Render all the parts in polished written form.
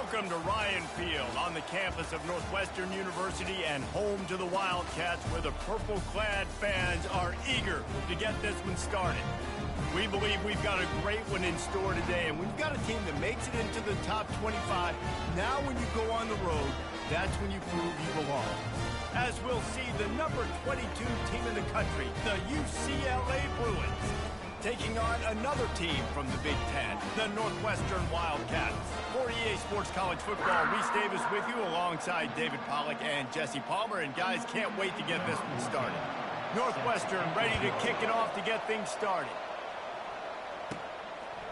Welcome to Ryan Field on the campus of Northwestern University and home to the Wildcats, where the purple-clad fans are eager to get this one started. We believe we've got a great one in store today, and we've got a team that makes it into the top 25. Now when you go on the road, that's when you prove you belong. As we'll see, the number 22 team in the country, the UCLA Bruins, taking on another team from the Big Ten, the Northwestern Wildcats. For EA Sports College Football, Reese Davis with you alongside David Pollack and Jesse Palmer. And guys, can't wait to get this one started. Northwestern ready to kick it off to get things started.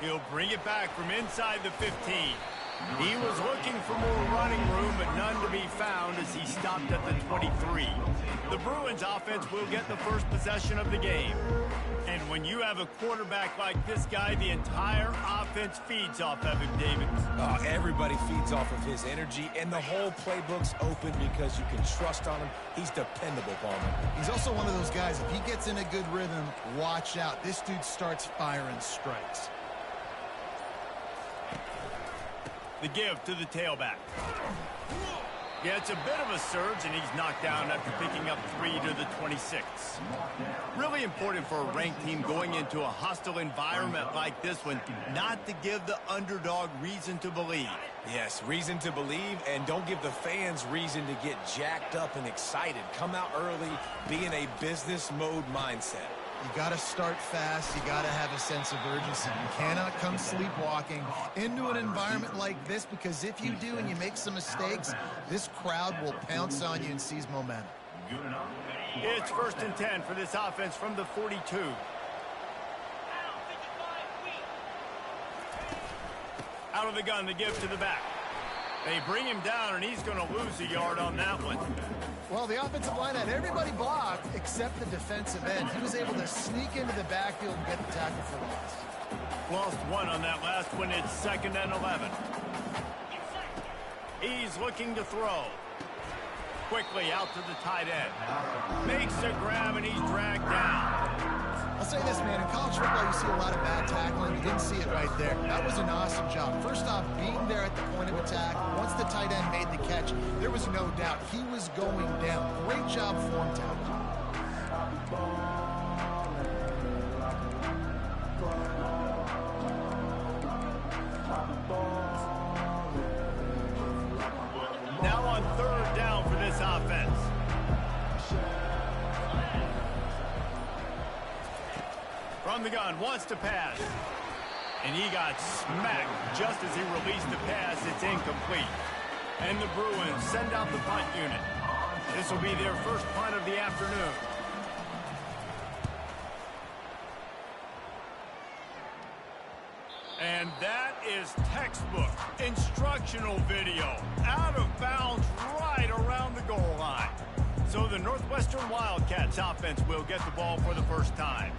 He'll bring it back from inside the 15. He was looking for more running room, but none to be found as he stopped at the 23. The Bruins offense will get the first possession of the game. And when you have a quarterback like this guy, the entire offense feeds off of him, David. Oh, everybody feeds off of his energy, and the whole playbook's open because you can trust on him. He's dependable, Palmer. He's also one of those guys, if he gets in a good rhythm, watch out. This dude starts firing strikes. The give to the tailback. Yeah, it's a bit of a surge, and he's knocked down after picking up 3 to the 26. Really important for a ranked team going into a hostile environment like this one, not to give the underdog reason to believe. Yes, reason to believe, and don't give the fans reason to get jacked up and excited. Come out early, be in a business mode mindset. You got to start fast. You got to have a sense of urgency. You cannot come sleepwalking into an environment like this, because if you do and you make some mistakes, this crowd will pounce on you and seize momentum. It's 1st and 10 for this offense from the 42. Out of the gun, the give to the back. They bring him down, and he's going to lose a yard on that one. Well, the offensive line had everybody blocked except the defensive end. He was able to sneak into the backfield and get the tackle for loss. Lost one on that last one. It's 2nd and 11. He's looking to throw. Quickly out to the tight end. Makes a grab, and he's dragged down. I'll say this, man. In college football, you see a lot of bad tackling. You didn't see it right there. That was an awesome job. First off, being there at the point of attack. Once the tight end made the catch, there was no doubt he was going down. Great job form tackle. Now on 3rd down for this offense. From the gun, wants to pass. And he got smacked just as he released the pass. It's incomplete. And the Bruins send out the punt unit. This will be their first punt of the afternoon. And that is textbook instructional video. Out of bounds right around the goal line. So the Northwestern Wildcats offense will get the ball for the first time.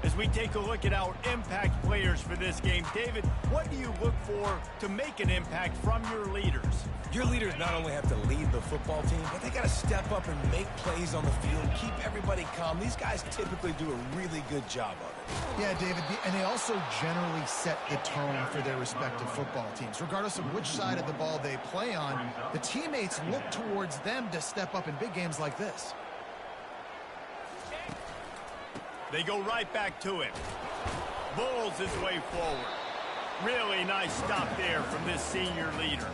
As we take a look at our impact players for this game, David, what do you look for to make an impact from your leaders? Your leaders not only have to lead the football team, but they got to step up and make plays on the field, keep everybody calm. These guys typically do a really good job of it. Yeah, David, and they also generally set the tone for their respective football teams. Regardless of which side of the ball they play on, the teammates look towards them to step up in big games like this. They go right back to him. Bulls his way forward. Really nice stop there from this senior leader.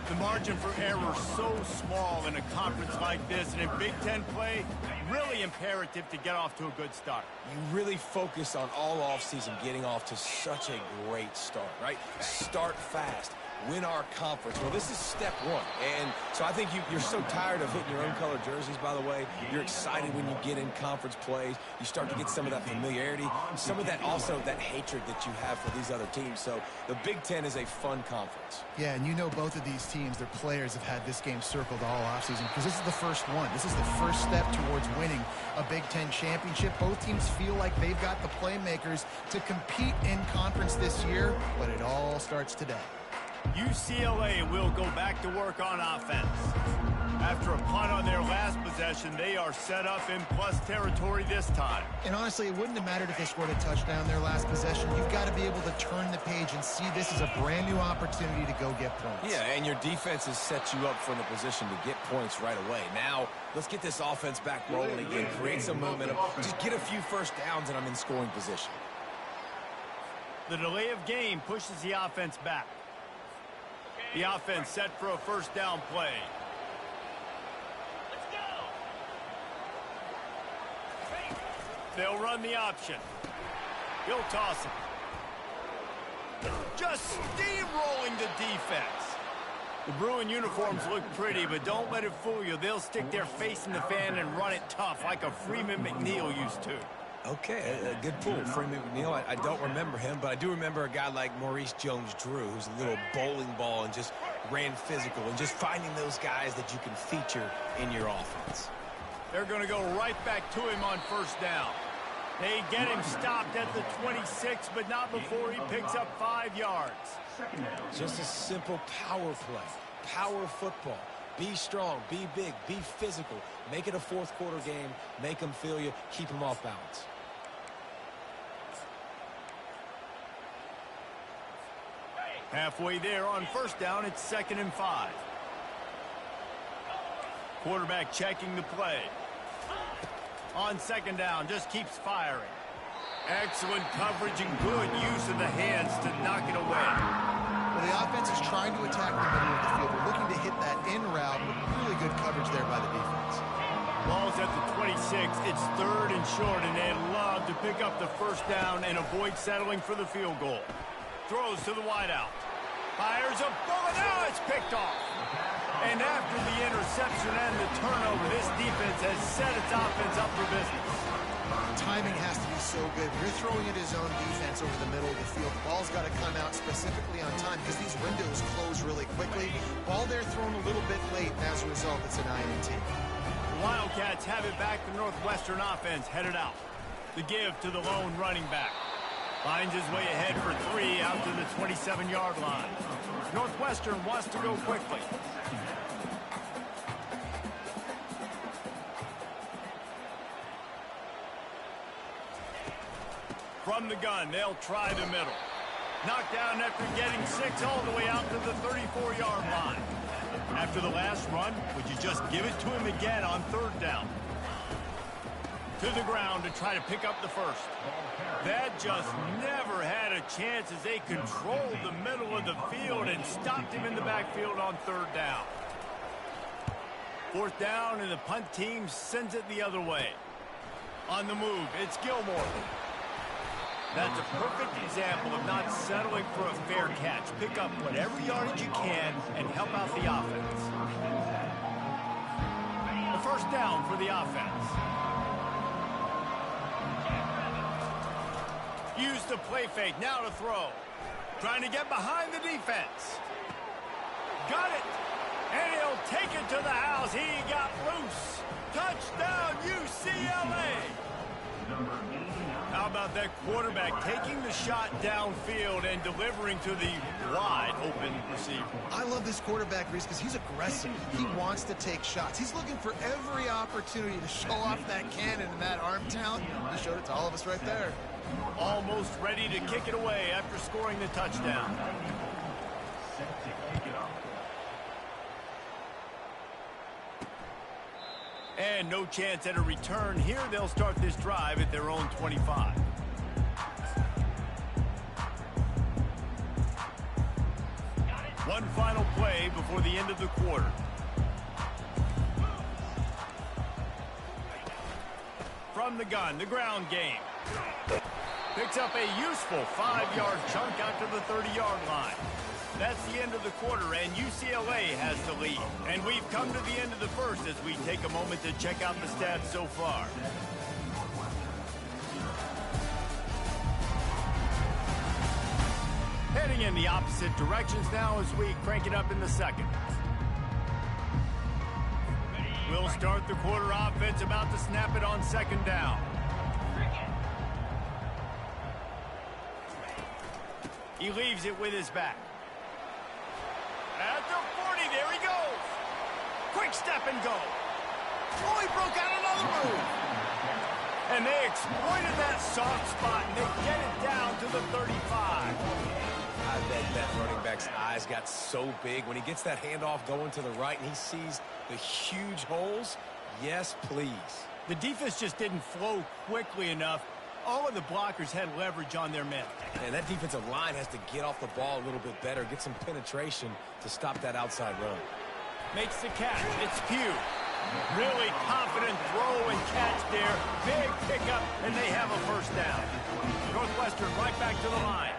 The margin for error so small in a conference like this, and in Big Ten play, really imperative to get off to a good start. You really focus on all offseason getting off to such a great start, right? Start fast. Win our conference. Well, this is step one. And so I think you're so tired of hitting your own color jerseys, by the way. You're excited when you get in conference plays. You start to get some of that familiarity, some of that also that hatred that you have for these other teams. So the Big Ten is a fun conference. Yeah, and you know both of these teams, their players have had this game circled all offseason because this is the first one. This is the first step towards winning a Big Ten championship. Both teams feel like they've got the playmakers to compete in conference this year, but it all starts today. UCLA will go back to work on offense. After a punt on their last possession, they are set up in plus territory this time. And honestly, it wouldn't have mattered if they scored a touchdown their last possession. You've got to be able to turn the page and see this as a brand new opportunity to go get points. Yeah, and your defense has set you up for the position to get points right away. Now, let's get this offense back rolling again, create some momentum, just get a few first downs, and I'm in scoring position. The delay of game pushes the offense back. The offense set for a first down play. Let's go. They'll run the option. He'll toss it. Just steamrolling the defense. The Bruin uniforms look pretty, but don't let it fool you. They'll stick their face in the fan and run it tough like a Freeman McNeil used to. Okay, a good pull. Freeman McNeil, I don't remember him, but I do remember a guy like Maurice Jones-Drew, who's a little bowling ball and just ran physical, and just finding those guys that you can feature in your offense. They're going to go right back to him on first down. They get him stopped at the 26, but not before he picks up 5 yards. Just a simple power play, power football. Be strong, be big, be physical. Make it a fourth quarter game. Make them feel you. Keep them off balance. Halfway there on first down, it's 2nd and 5. Quarterback checking the play. On 2nd down, just keeps firing. Excellent coverage and good use of the hands to knock it away. Well, the offense is trying to attack the middle of the field. They're looking to hit that in route, but really good coverage there by the defense. Ball's at the 26. It's 3rd and short, and they love to pick up the first down and avoid settling for the field goal. Throws to the wideout. Fires a bullet. Now it's picked off. And after the interception and the turnover, this defense has set its offense up for business. Timing has to be so good. You're throwing at his own defense over the middle of the field. The ball's got to come out specifically on time because these windows close really quickly. Ball there thrown a little bit late, and as a result, it's an INT. The Wildcats have it back. The Northwestern offense headed out. The give to the lone running back. Finds his way ahead for 3 out to the 27-yard line. Northwestern wants to go quickly. From the gun, they'll try the middle. Knocked down after getting 6 all the way out to the 34-yard line. After the last run, would you just give it to him again on 3rd down? To the ground to try to pick up the first. That just never had a chance as they controlled the middle of the field and stopped him in the backfield on 3rd down. 4th down, and the punt team sends it the other way. On the move, it's Gilmore. That's a perfect example of not settling for a fair catch. Pick up whatever yardage you can and help out the offense. A first down for the offense. Use the play fake, now to throw. Trying to get behind the defense. Got it. And he'll take it to the house. He got loose. Touchdown, UCLA. How about that quarterback taking the shot downfield and delivering to the wide open receiver? I love this quarterback, Reese, because he's aggressive. He wants to take shots. He's looking for every opportunity to show off that cannon and that arm talent. He showed it to all of us right there. Almost ready to kick it away after scoring the touchdown. And no chance at a return here. They'll start this drive at their own 25. One final play before the end of the quarter. From the gun, the ground game. Picks up a useful 5-yard chunk out to the 30-yard line. That's the end of the quarter, and UCLA has the lead. And we've come to the end of the first as we take a moment to check out the stats so far. Heading in the opposite directions now as we crank it up in the second. We'll start the quarter offense, about to snap it on 2nd down. He leaves it with his back. At the 40, there he goes. Quick quick step and go. Oh, he broke out another move. And they exploited that soft spot, and they get it down to the 35. I bet that running back's eyes got so big when he gets that handoff going to the right and he sees the huge holes. Yes, please. The defense just didn't flow quickly enough. All of the blockers had leverage on their men. And that defensive line has to get off the ball a little bit better, get some penetration to stop that outside run. Makes the catch. It's Pugh. Really confident throw and catch there. Big pickup, and they have a first down. Northwestern right back to the line.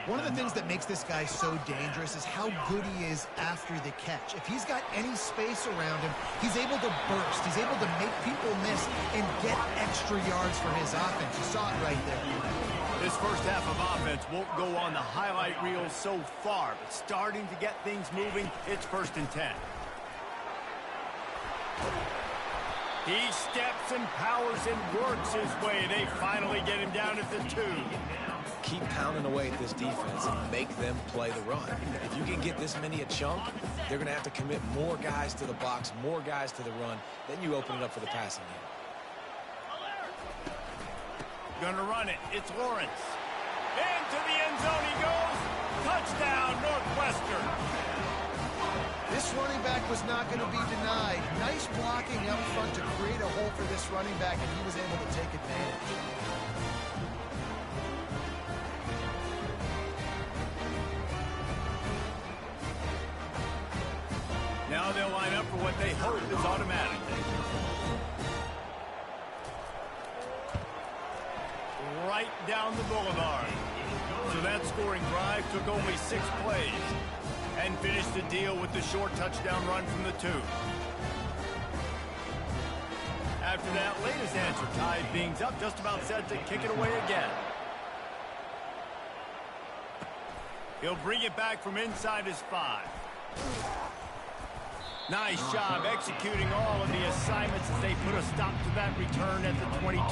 One of the things that makes this guy so dangerous is how good he is after the catch. If he's got any space around him, he's able to burst. He's able to make people miss and get extra yards for his offense. You saw it right there. This first half of offense won't go on the highlight reel so far, but starting to get things moving, it's 1st and 10. He steps and powers and works his way. They finally get him down at the 2. Keep pounding away at this defense and make them play the run. If you can get this many a chunk, they're going to have to commit more guys to the box, more guys to the run. Then you open it up for the passing game. Gonna run it. It's Lawrence. Into the end zone he goes. Touchdown, Northwestern. This running back was not going to be denied. Nice blocking up front to create a hole for this running back, and he was able to take advantage. Now they'll line up for what they hope is automatic. Right down the boulevard. So that scoring drive took only 6 plays and finished the deal with the short touchdown run from the 2. After that latest answer tied things up, just about set to kick it away again. He'll bring it back from inside his 5. Nice job executing all of the assignments as they put a stop to that return at the 22.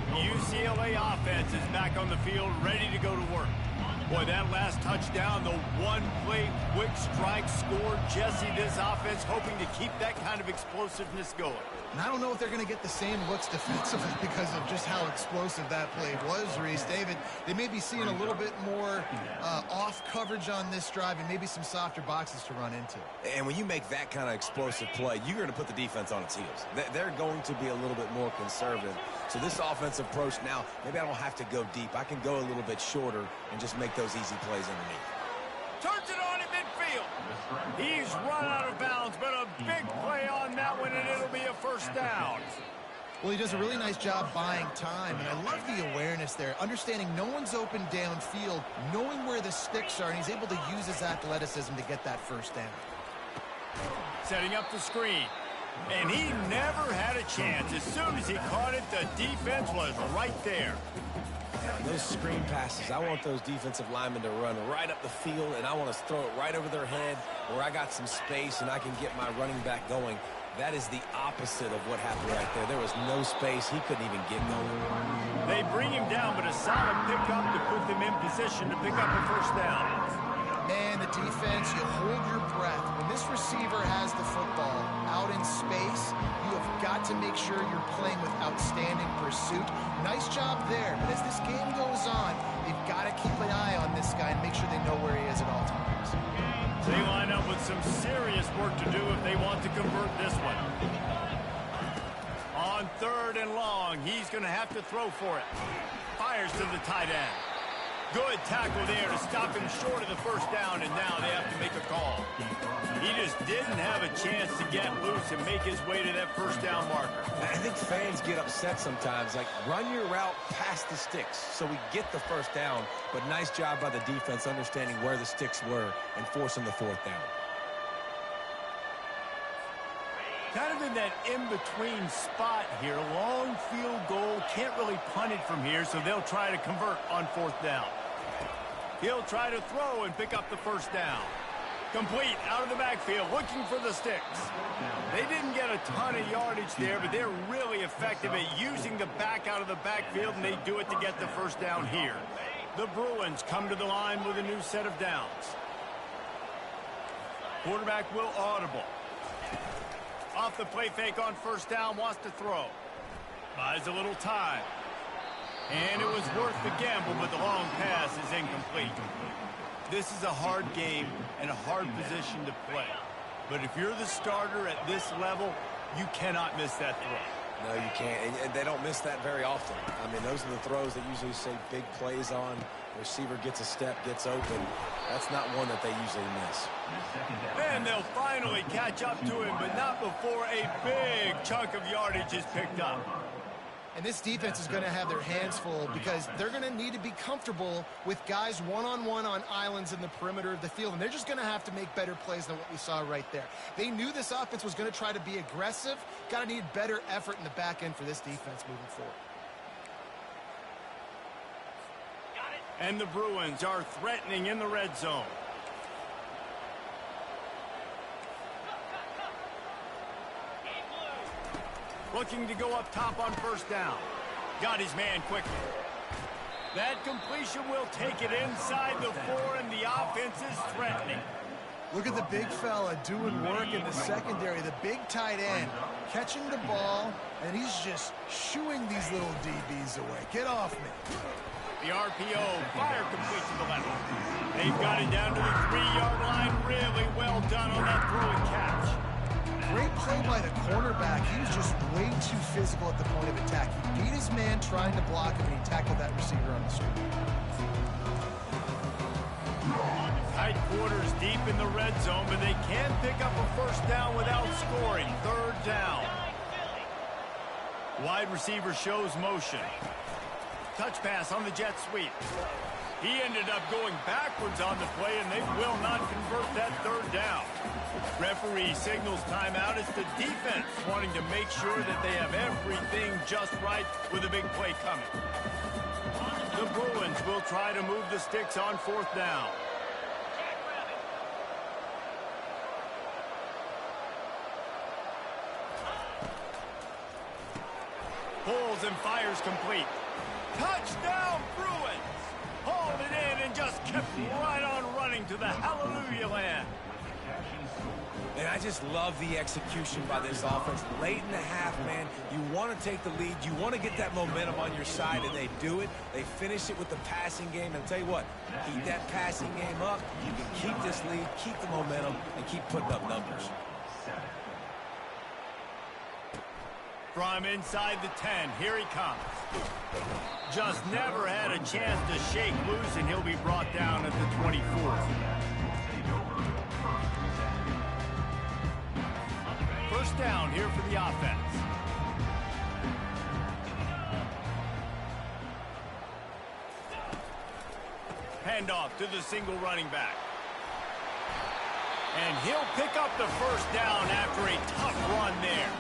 UCLA offense is back on the field, ready to go to work. Boy, that last touchdown, the one-play quick strike score. Jesse, this offense hoping to keep that kind of explosiveness going. And I don't know if they're going to get the same looks defensively because of just how explosive that play was, Reese. David, they may be seeing a little bit more off coverage on this drive and maybe some softer boxes to run into. And when you make that kind of explosive play, you're going to put the defense on its heels. They're going to be a little bit more conservative. So this offensive approach now, maybe I don't have to go deep. I can go a little bit shorter and just make those easy plays underneath. Turns it on in midfield. He's run out of bounds, but a big play on that one, and it'll be a first down. Well, he does a really nice job buying time, and I love the awareness there, understanding no one's open downfield, knowing where the sticks are, and he's able to use his athleticism to get that first down. Setting up the screen. And he never had a chance. As soon as he caught it, the defense was right there. Those screen passes, I want those defensive linemen to run right up the field, and I want to throw it right over their head where I got some space and I can get my running back going. That is the opposite of what happened right there. There was no space. He couldn't even get going. They bring him down, but a solid pickup to put them in position to pick up a first down. Man, the defense, you hold your breath. When this receiver has the football out in space, you have got to make sure you're playing with outstanding pursuit. Nice job there, but as this game goes on, they've got to keep an eye on this guy and make sure they know where he is at all times. They line up with some serious work to do if they want to convert this one. On 3rd and long, he's going to have to throw for it. Fires to the tight end. Good tackle there to stop him short of the first down, and now they have to make a call. He just didn't have a chance to get loose and make his way to that first down marker. I think fans get upset sometimes, like run your route past the sticks so we get the first down, but nice job by the defense understanding where the sticks were and forcing the 4th down. Kind of in that in-between spot here. Long field goal. Can't really punt it from here, so they'll try to convert on 4th down. He'll try to throw and pick up the first down. Complete out of the backfield, looking for the sticks. They didn't get a ton of yardage there, but they're really effective at using the back out of the backfield, and they do it to get the first down here. The Bruins come to the line with a new set of downs. Quarterback will audible. Off the play fake on first down, wants to throw. Buys a little time. And it was worth the gamble, but the long pass is incomplete. This is a hard game and a hard position to play. But if you're the starter at this level, you cannot miss that throw. No, you can't. And they don't miss that very often. I mean, those are the throws that usually say big plays on. The receiver gets a step, gets open. That's not one that they usually miss. Then they'll finally catch up to him, but not before a big chunk of yardage is picked up. And this defense is going to have their hands full because they're going to need to be comfortable with guys one-on-one on islands in the perimeter of the field. And they're just going to have to make better plays than what we saw right there. They knew this offense was going to try to be aggressive. Got to need better effort in the back end for this defense moving forward. And the Bruins are threatening in the red zone. Looking to go up top on first down. Got his man quickly. That completion will take it inside the 4, and the offense is threatening. Look at the big fella doing work in the secondary, the big tight end, catching the ball, and he's just shooing these little DBs away. Get off me. The RPO, fire complete to the left. They've got it down to the 3-yard line. Really well done on that throw and catch. Great play by the cornerback. He was just way too physical at the point of attack. He beat his man trying to block him, and he tackled that receiver on the street. Tight quarters deep in the red zone, but they can pick up a first down without scoring. Third down. Wide receiver shows motion. Touch pass on the jet sweep. He ended up going backwards on the play, and they will not convert that third down. Referee signals timeout. It's the defense wanting to make sure that they have everything just right with a big play coming. The Bruins will try to move the sticks on fourth down. Pulls and fires complete. Touchdown, Bruins! Hauled it in and just kept right on running to the hallelujah land. And I just love the execution by this offense. Late in the half, man, you want to take the lead. You want to get that momentum on your side, and they do it. They finish it with the passing game. And I'll tell you what, keep that passing game up. You can keep this lead, keep the momentum, and keep putting up numbers. From inside the 10, here he comes. Just never had a chance to shake loose, and he'll be brought down at the 24. First down here for the offense. Handoff to the single running back. And he'll pick up the first down after a tough run there.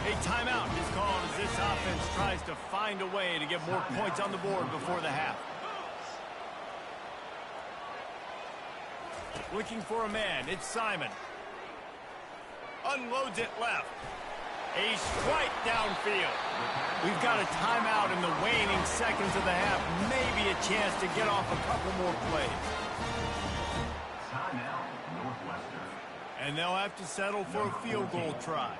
A timeout is called as this offense tries to find a way to get more points on the board before the half. Looking for a man, it's Simon. Unloads it left. A strike downfield. We've got a timeout in the waning seconds of the half. Maybe a chance to get off a couple more plays. Timeout, Northwestern. And they'll have to settle for a field goal try.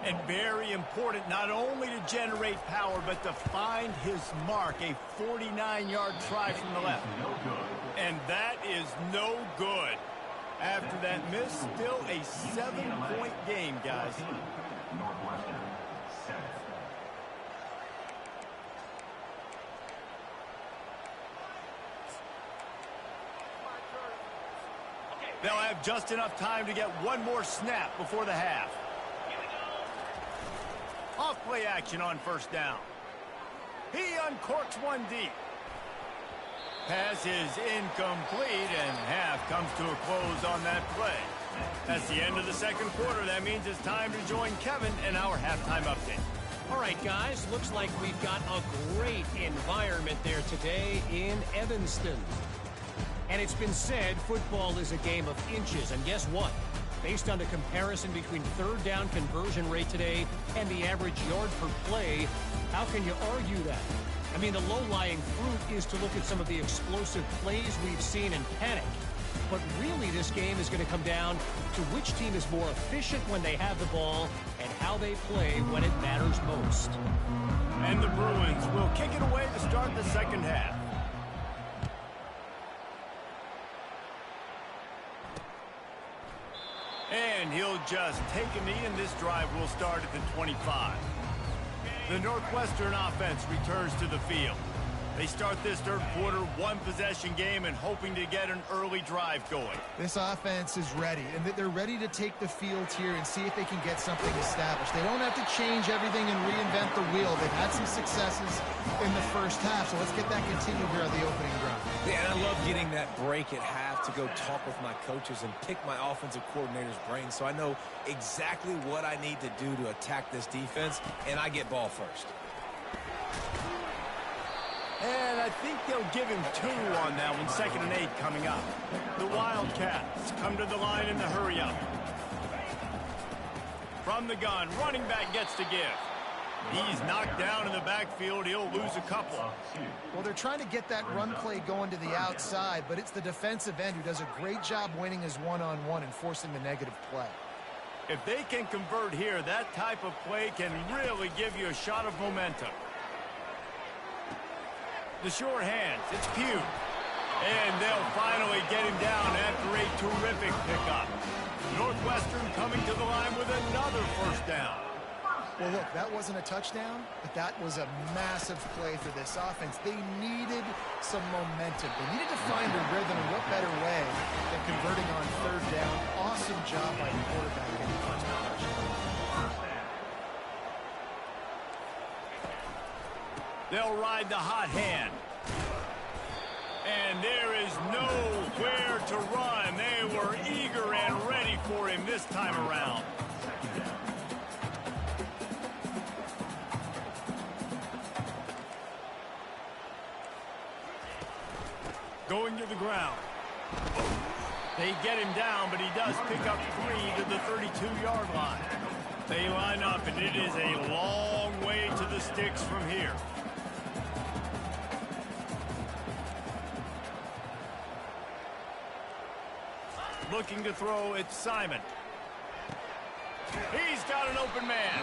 And very important not only to generate power, but to find his mark. A 49-yard try from the left. And that is no good. After that miss, still a 7-point game, guys. Northwestern, 7. They'll have just enough time to get one more snap before the half. Off play action on first down. He uncorks one deep. Pass is incomplete, and half comes to a close on that play. That's the end of the second quarter. That means it's time to join Kevin in our halftime update. All right, guys, looks like we've got a great environment there today in Evanston. And it's been said football is a game of inches, and guess what? Based on the comparison between third down conversion rate today and the average yard per play, how can you argue that? I mean, the low-lying fruit is to look at some of the explosive plays we've seen and panic. but really this game is going to come down to which team is more efficient when they have the ball and how they play when it matters most. And the Bruins will kick it away to start the second half. And he'll just take a knee, and this drive will start at the 25. The Northwestern offense returns to the field. They start this third quarter one-possession game and hoping to get an early drive going. This offense is ready, and they're ready to take the field here and see if they can get something established. They don't have to change everything and reinvent the wheel. They've had some successes in the first half, so let's get that continued here on the opening drive. Yeah, and I love getting that break at half to go talk with my coaches and pick my offensive coordinator's brain so I know exactly what I need to do to attack this defense, and I get ball first. And I think they'll give him 2 on that one, 2nd and 8 coming up. The Wildcats come to the line in the hurry-up. From the gun, running back gets to give. He's knocked down in the backfield. He'll lose a couple. Well, they're trying to get that run play going to the outside, but it's the defensive end who does a great job winning his one-on-one and forcing the negative play. If they can convert here, that type of play can really give you a shot of momentum. The short hands, it's Pugh. And they'll finally get him down after a terrific pickup. Northwestern coming to the line with another first down. Well, look, that wasn't a touchdown, but that was a massive play for this offense. They needed some momentum. They needed to find a rhythm, and what better way than converting on third down. Awesome job by the quarterback in the first possession. They'll ride the hot hand. And there is nowhere to run. They were eager and ready for him this time around. Going to the ground. They get him down, but he does pick up 3 to the 32-yard line. They line up, and it is a long way to the sticks from here. Looking to throw, it's Simon. He's got an open man.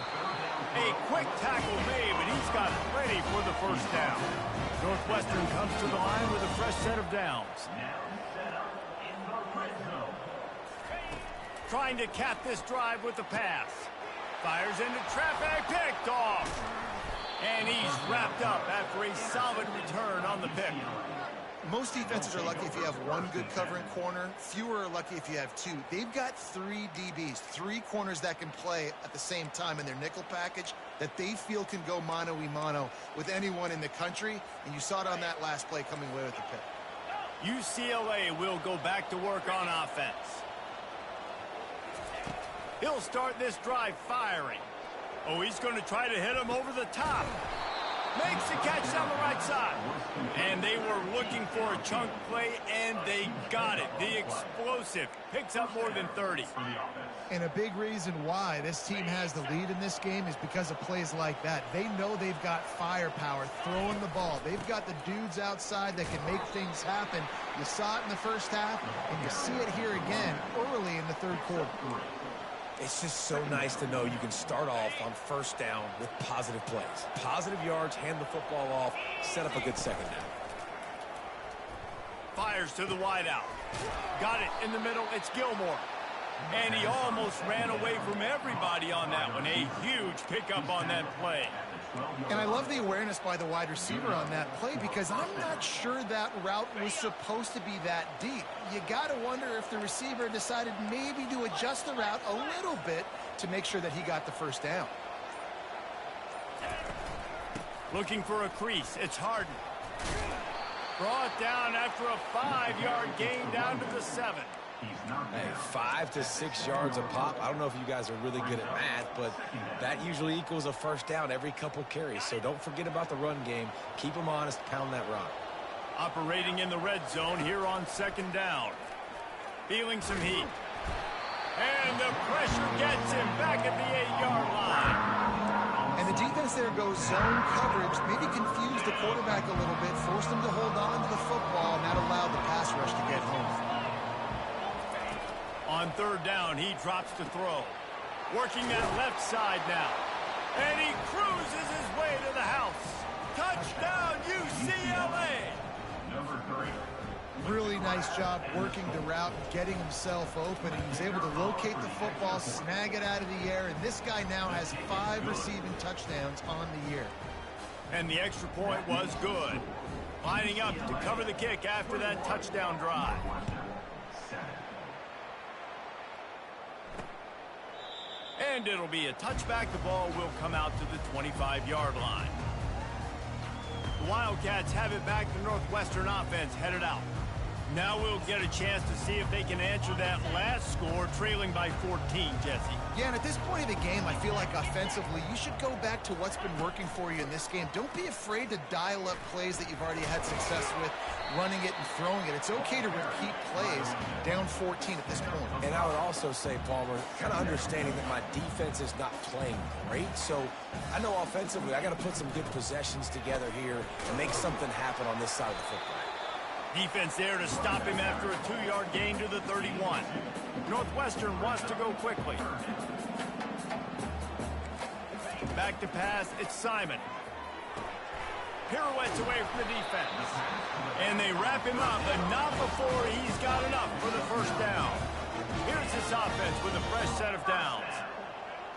A quick tackle made, but he's got plenty for the first down. Northwestern comes to the line with a fresh set of downs. Trying to cap this drive with the pass. Fires into traffic, picked off. And he's wrapped up after a solid return on the pick. Most defenses are lucky if you have one good covering corner. Fewer are lucky if you have 2. They've got 3 DBs, 3 corners that can play at the same time in their nickel package that they feel can go mano-a-mano with anyone in the country. And you saw it on that last play coming away with the pick. UCLA will go back to work on offense. He'll start this drive firing. Oh, he's going to try to hit him over the top. Makes the catch down the right side. And they were looking for a chunk play, and they got it. The explosive picks up more than 30. And a big reason why this team has the lead in this game is because of plays like that. They know they've got firepower throwing the ball. They've got the dudes outside that can make things happen. You saw it in the first half, and you see it here again early in the third quarter. It's just so nice to know you can start off on first down with positive plays. Positive yards, hand the football off, set up a good second down. Fires to the wideout. Got it in the middle. It's Gilmore. And he almost ran away from everybody on that one. A huge pickup on that play. And I love the awareness by the wide receiver on that play because I'm not sure that route was supposed to be that deep. You got to wonder if the receiver decided maybe to adjust the route a little bit to make sure that he got the first down. Looking for a crease. It's Harden. Brought down after a 5-yard gain down to the 7. Hey, 5 to 6 yards a pop. I don't know if you guys are really good at math, but that usually equals a first down every couple carries. So don't forget about the run game. Keep them honest. Pound that rock. Operating in the red zone here on second down. Feeling some heat. And the pressure gets him back at the 8-yard line. And the defense there goes zone coverage, maybe confused the quarterback a little bit, forced him to hold on to the football, and that allowed the pass rush to get home. On third down, he drops to throw. Working that left side now. And he cruises his way to the house. Touchdown, UCLA! Number 3. Really nice job working the route, getting himself open, and he's able to locate the football, snag it out of the air, and this guy now has 5 receiving touchdowns on the year. And the extra point was good. Lining up to cover the kick after that touchdown drive. And it'll be a touchback. The ball will come out to the 25-yard line. The Wildcats have it back. The Northwestern offense headed out. Now we'll get a chance to see if they can answer that last score, trailing by 14, Jesse. Yeah, and at this point of the game, I feel like offensively, you should go back to what's been working for you in this game. Don't be afraid to dial up plays that you've already had success with, running it and throwing it. It's okay to repeat plays down 14 at this point. And I would also say, Palmer, kind of understanding that my defense is not playing great, so I know offensively I got to put some good possessions together here and make something happen on this side of the football. Defense there to stop him after a 2-yard gain to the 31. Northwestern wants to go quickly. Back to pass, it's Simon. Pirouettes away from the defense. And they wrap him up, but not before he's got enough for the first down. Here's this offense with a fresh set of downs.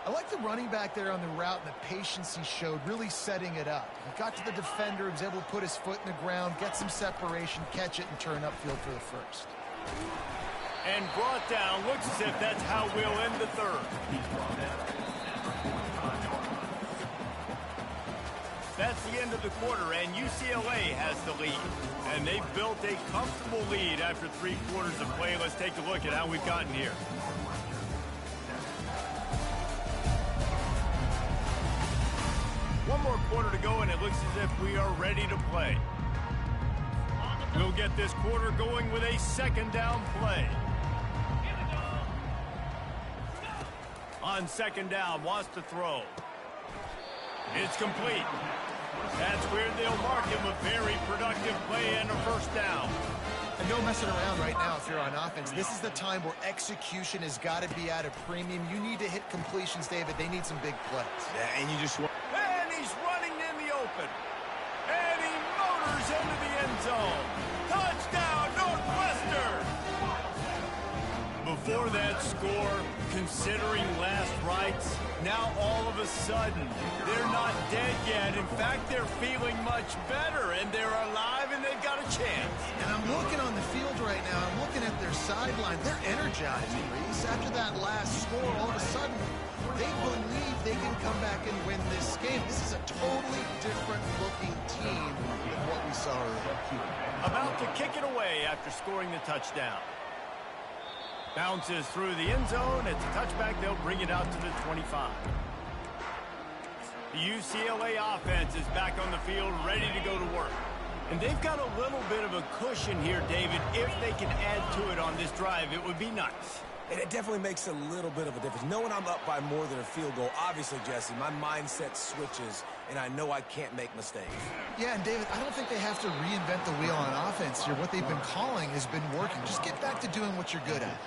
I like the running back there on the route and the patience he showed, really setting it up. He got to the defender, he was able to put his foot in the ground, get some separation, catch it, and turn upfield for the first. And brought down. Looks as if that's how we'll end the third. That's the end of the quarter, and UCLA has the lead. And they've built a comfortable lead after 3 quarters of play. Let's take a look at how we've gotten here. One more quarter to go, and it looks as if we are ready to play. We'll get this quarter going with a second down play. On second down, wants to throw. It's complete. That's where they'll mark him a very productive play and a first down. And no messing around right now if you're on offense. This is the time where execution has got to be at a premium. You need to hit completions, David. They need some big plays. Yeah, and you just want... And he's running in the open. And he motors into the end zone. Touchdown, Northwestern! Before that score, considering last rites, now all of a sudden, they're not dead yet. In fact, they're feeling much better, and they're alive, and they've got a chance. And I'm looking on the field right now. I'm looking at their sideline. They're energized, Reese. After that last score, all of a sudden, they believe they can come back and win this game. This is a totally different-looking team than what we saw earlier. About to kick it away after scoring the touchdown. Bounces through the end zone. It's a touchback. They'll bring it out to the 25. The UCLA offense is back on the field, ready to go to work. And they've got a little bit of a cushion here, David. If they can add to it on this drive, it would be nice. And it definitely makes a little bit of a difference. Knowing I'm up by more than a field goal, obviously, Jesse, my mindset switches, and I know I can't make mistakes. Yeah, and David, I don't think they have to reinvent the wheel on offense here. What they've been calling has been working. Just get back to doing what you're good at.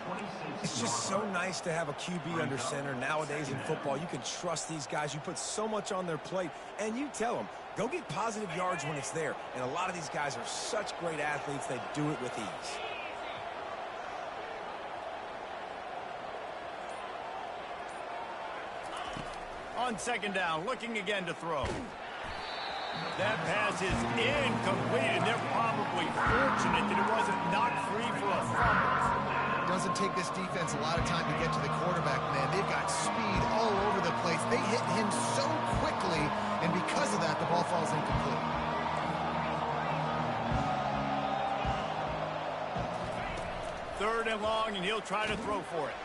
It's just so nice to have a QB under center. Nowadays in football, you can trust these guys. You put so much on their plate, and you tell them, go get positive yards when it's there. And a lot of these guys are such great athletes, they do it with ease. On second down, looking again to throw. That pass is incomplete, and they're probably fortunate that it wasn't knocked free for a fumble. Doesn't take this defense a lot of time to get to the quarterback, man. They've got speed all over the place. They hit him so quickly, and because of that, the ball falls incomplete. Third and long, and he'll try to throw for it.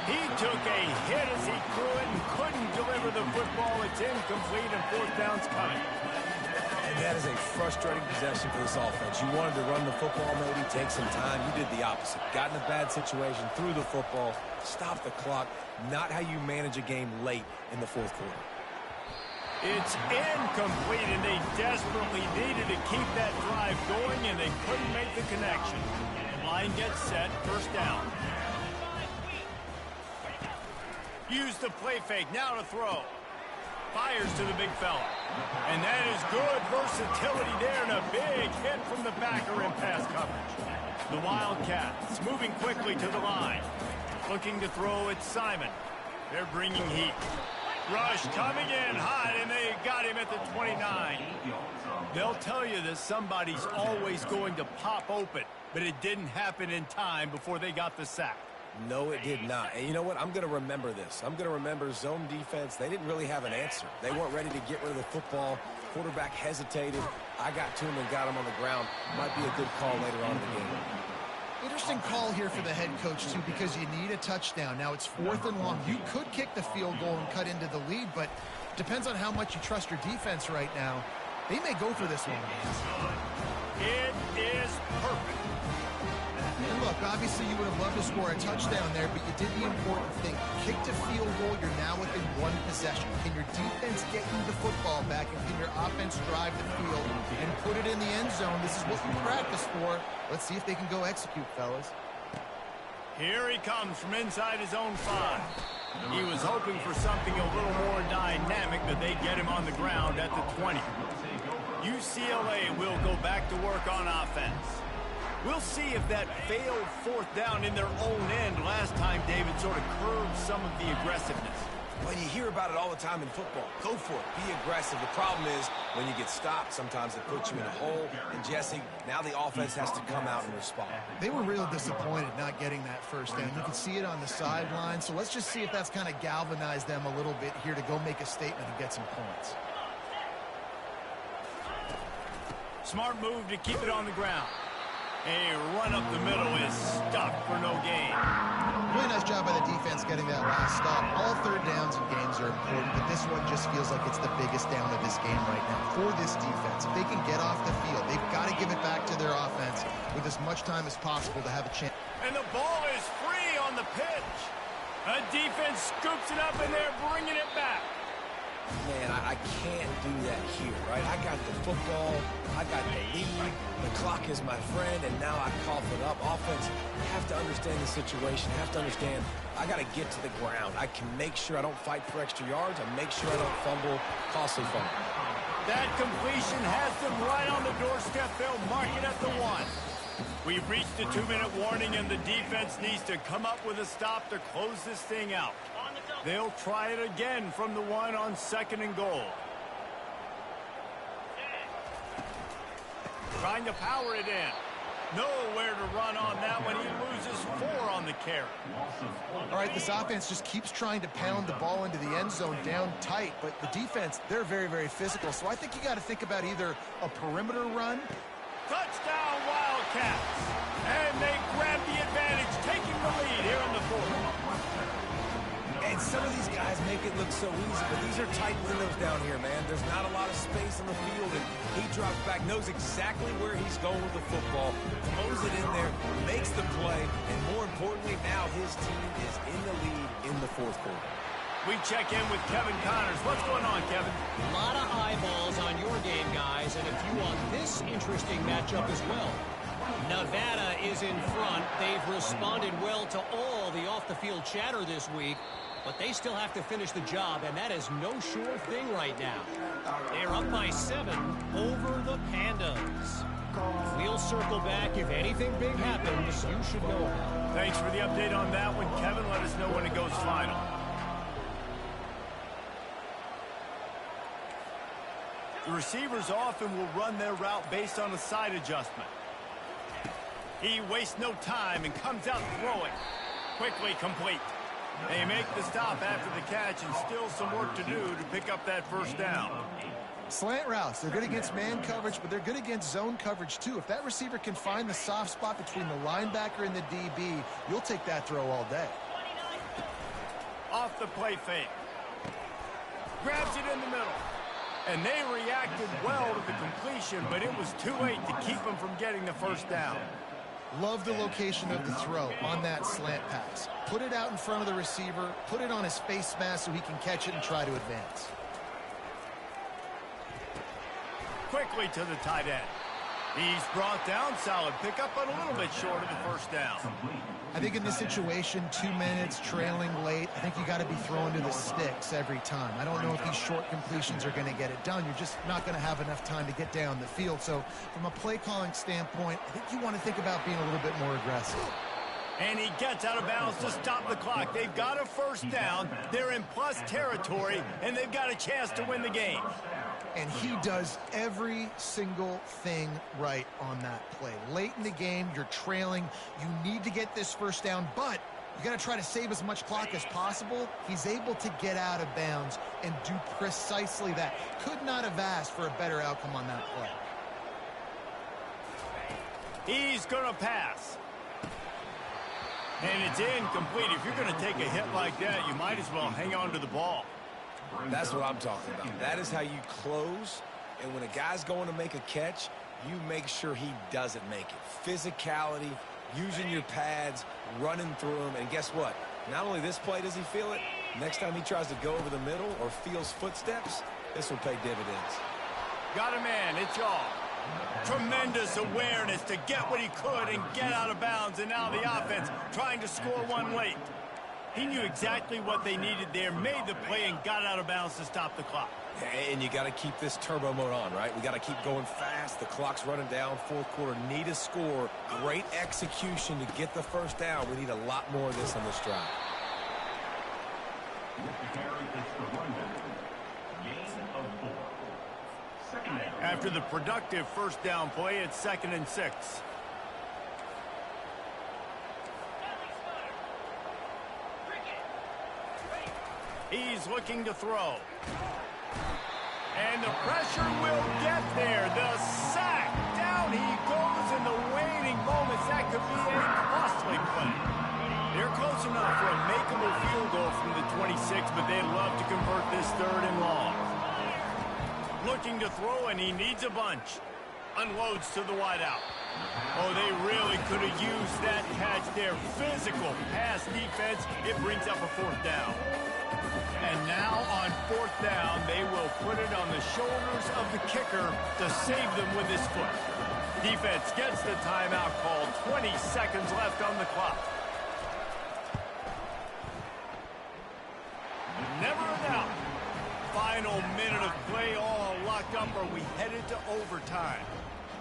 He took a hit as he threw it and couldn't deliver the football. It's incomplete, and fourth down's coming. And that is a frustrating possession for this offense. You wanted to run the football, maybe take some time. You did the opposite. Got in a bad situation, threw the football, stopped the clock. Not how you manage a game late in the fourth quarter. It's incomplete, and they desperately needed to keep that drive going, and they couldn't make the connection. Line gets set, first down. Use the play fake. Now to throw. Fires to the big fella. And that is good versatility there and a big hit from the backer in pass coverage. The Wildcats moving quickly to the line. Looking to throw it, Simon. They're bringing heat. Rush coming in hot, and they got him at the 29. They'll tell you that somebody's always going to pop open, but it didn't happen in time before they got the sack. No, it did not. And you know what? I'm going to remember this. I'm going to remember zone defense. They didn't really have an answer. They weren't ready to get rid of the football. Quarterback hesitated. I got to him and got him on the ground. Might be a good call later on in the game. Interesting call here for the head coach, too, because you need a touchdown. Now it's 4th and long. You could kick the field goal and cut into the lead, but depends on how much you trust your defense right now. They may go for this one. It is perfect. And look, obviously you would have loved to score a touchdown there, but you did the important thing. Kicked a field goal, you're now within one possession. Can your defense get you the football back, and can your offense drive the field and put it in the end zone? This is what we practice for. Let's see if they can go execute, fellas. Here he comes from inside his own 5. He was hoping for something a little more dynamic, but they get him on the ground at the 20. UCLA will go back to work on offense. We'll see if that failed 4th down in their own end last time, David, sort of curbed some of the aggressiveness. When you hear about it all the time in football, go for it. Be aggressive. The problem is when you get stopped, sometimes it puts you in a hole. And, Jesse, now the offense has to come out and respond. They were real disappointed not getting that first down. You can see it on the sideline. So let's just see if that's kind of galvanized them a little bit here to go make a statement and get some points. Smart move to keep it on the ground. A run up the middle is stuffed for no gain. Really nice job by the defense getting that last stop. All 3rd downs in games are important, but this one just feels like it's the biggest down of this game right now for this defense. If they can get off the field, they've got to give it back to their offense with as much time as possible to have a chance. And the ball is free on the pitch. A defense scoops it up, and they're bringing it back. Man, I can't do that here, right? I got the football, I got the lead, the clock is my friend, and now I cough it up. Offense, you have to understand the situation, you have to understand I got to get to the ground. I can make sure I don't fight for extra yards, I make sure I don't fumble, costly fumble. That completion has them right on the doorstep. They'll mark it at the 1. We've reached the 2-minute warning, and the defense needs to come up with a stop to close this thing out. They'll try it again from the 1 on 2nd and goal. Trying to power it in. Nowhere to run on that one. He loses 4 on the carry. All right, this offense just keeps trying to pound the ball into the end zone down tight, but the defense, they're very, very physical. So I think you got to think about either a perimeter run. Touchdown, Wildcats. And they grab the advantage, taking the lead here in the 4th. And some of these guys make it look so easy, but these are tight windows down here, man. There's not a lot of space on the field, and he drops back, knows exactly where he's going with the football, throws it in there, makes the play, and more importantly, now his team is in the lead in the 4th quarter. We check in with Kevin Connors. What's going on, Kevin? A lot of eyeballs on your game, guys, and a few on this interesting matchup as well. Nevada is in front. They've responded well to all the off-the-field chatter this week, but they still have to finish the job, and that is no sure thing right now. They're up by 7 over the Pandas. We'll circle back. If anything big happens, you should know about it. Thanks for the update on that one, Kevin. Let us know when it goes final. The receivers often will run their route based on a side adjustment. He wastes no time and comes out throwing. Quickly complete. They make the stop after the catch, and still some work to do to pick up that first down. Slant routes, they're good against man coverage, but they're good against zone coverage too. If that receiver can find the soft spot between the linebacker and the DB, you'll take that throw all day. Off the play fake. Grabs it in the middle. And they reacted well to the completion, but it was too late to keep them from getting the first down. Love the location of the throw on that slant pass. Put it out in front of the receiver, put it on his face mask so he can catch it and try to advance. Quickly to the tight end. He's brought down, solid pickup, but a little bit short of the first down. I think in this situation, 2 minutes, trailing late, I think you got to be throwing to the sticks every time. I don't know if these short completions are going to get it done. You're just not going to have enough time to get down the field. So from a play calling standpoint, I think you want to think about being a little bit more aggressive. And he gets out of bounds to stop the clock. They've got a first down. They're in plus territory, and they've got a chance to win the game. And he does every single thing right on that play. Late in the game, you're trailing. You need to get this first down, but you got to try to save as much clock as possible. He's able to get out of bounds and do precisely that. Could not have asked for a better outcome on that play. He's going to pass. And it's incomplete. If you're going to take a hit like that, you might as well hang on to the ball. That's what I'm talking about. That is how you close. And when a guy's going to make a catch, you make sure he doesn't make it. Physicality, using your pads, running through them. And guess what? Not only this play does he feel it, next time he tries to go over the middle or feels footsteps, this will pay dividends. Got a man. It's y'all. Tremendous awareness to get what he could and get out of bounds. And now the offense trying to score one late. He knew exactly what they needed there, made the play, and got out of bounds to stop the clock. And you got to keep this turbo mode on, right? We got to keep going fast. The clock's running down. Fourth quarter, need a score. Great execution to get the first down. We need a lot more of this on this drive. After the productive first down play, it's 2nd and 6. He's looking to throw. And the pressure will get there. The sack. Down he goes in the waning moments. That could be a costly play. They're close enough for a makeable field goal from the 26, but they'd love to convert this 3rd and long. Looking to throw, and he needs a bunch. Unloads to the wideout. Oh, they really could have used that catch there. Physical pass defense. It brings up a 4th down. And now on 4th down, they will put it on the shoulders of the kicker to save them with his foot. Defense gets the timeout called. 20 seconds left on the clock. Never a doubt. Final minute of play, all locked up. Are we headed to overtime?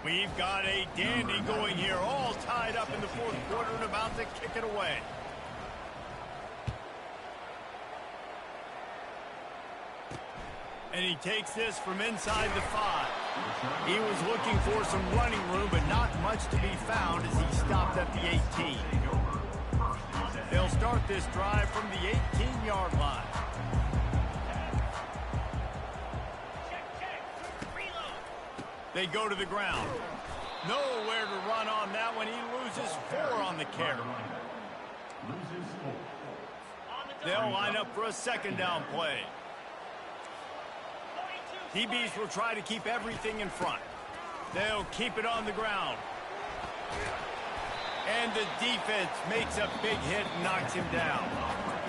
We've got a dandy going here, all tied up in the 4th quarter and about to kick it away. And he takes this from inside the 5. He was looking for some running room, but not much to be found as he stopped at the 18. They'll start this drive from the 18-yard line. They go to the ground. Nowhere to run on that one. He loses 4 on the carry. They'll line up for a 2nd down play. DBs will try to keep everything in front. They'll keep it on the ground. And the defense makes a big hit and knocks him down.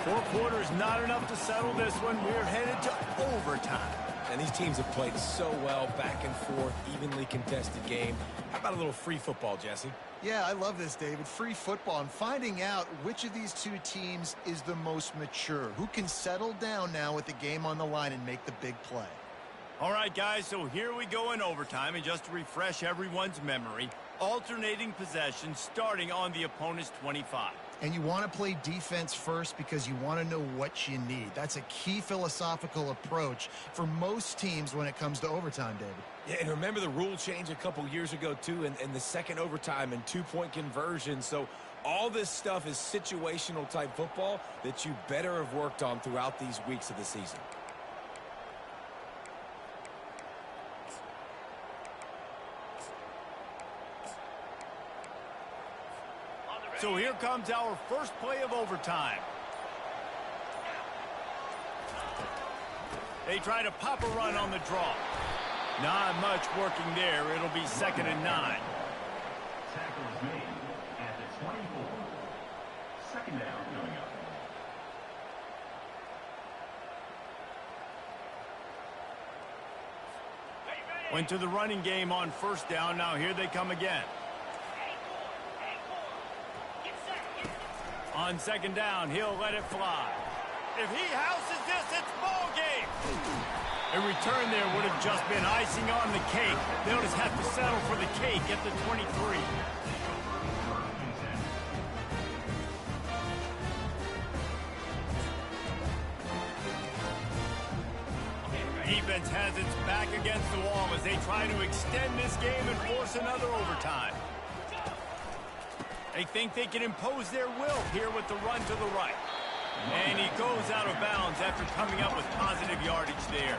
4 quarters, not enough to settle this one. We're headed to overtime. And these teams have played so well, back and forth, evenly contested game. How about a little free football, Jesse? Yeah, I love this, David. Free football and finding out which of these two teams is the most mature. Who can settle down now with the game on the line and make the big play. All right, guys, so here we go in overtime. And just to refresh everyone's memory, alternating possession starting on the opponent's 25. And you want to play defense first because you want to know what you need. That's a key philosophical approach for most teams when it comes to overtime, David. Yeah, and remember the rule change a couple years ago, too, and the second overtime and 2-point conversion. So all this stuff is situational type football that you better have worked on throughout these weeks of the season. So here comes our first play of overtime. They try to pop a run on the draw. Not much working there. It'll be 2nd and 9. Tackle is made at the 24. 2nd down coming up. Went to the running game on 1st down. Now here they come again. On second down, he'll let it fly. If he houses this, it's ball game. A return there would have just been icing on the cake. They'll just have to settle for the cake at the 23. Defense has its back against the wall as they try to extend this game and force another overtime. They think they can impose their will here with the run to the right. And he goes out of bounds after coming up with positive yardage there.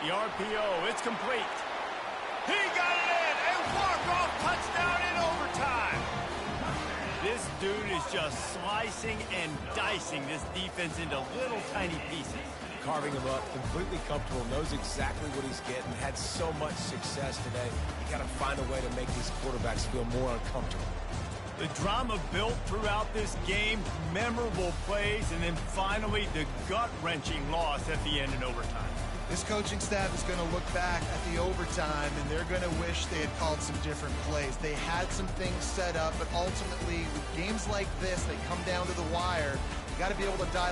The RPO, it's complete. He got it in! A walk-off touchdown in overtime! This dude is just slicing and dicing this defense into little tiny pieces. Carving him up, completely comfortable, knows exactly what he's getting, had so much success today. You got to find a way to make these quarterbacks feel more uncomfortable. The drama built throughout this game, memorable plays, and then finally the gut-wrenching loss at the end in overtime. This coaching staff is going to look back at the overtime, and they're going to wish they had called some different plays. They had some things set up, but ultimately, with games like this, they come down to the wire. You got to be able to dial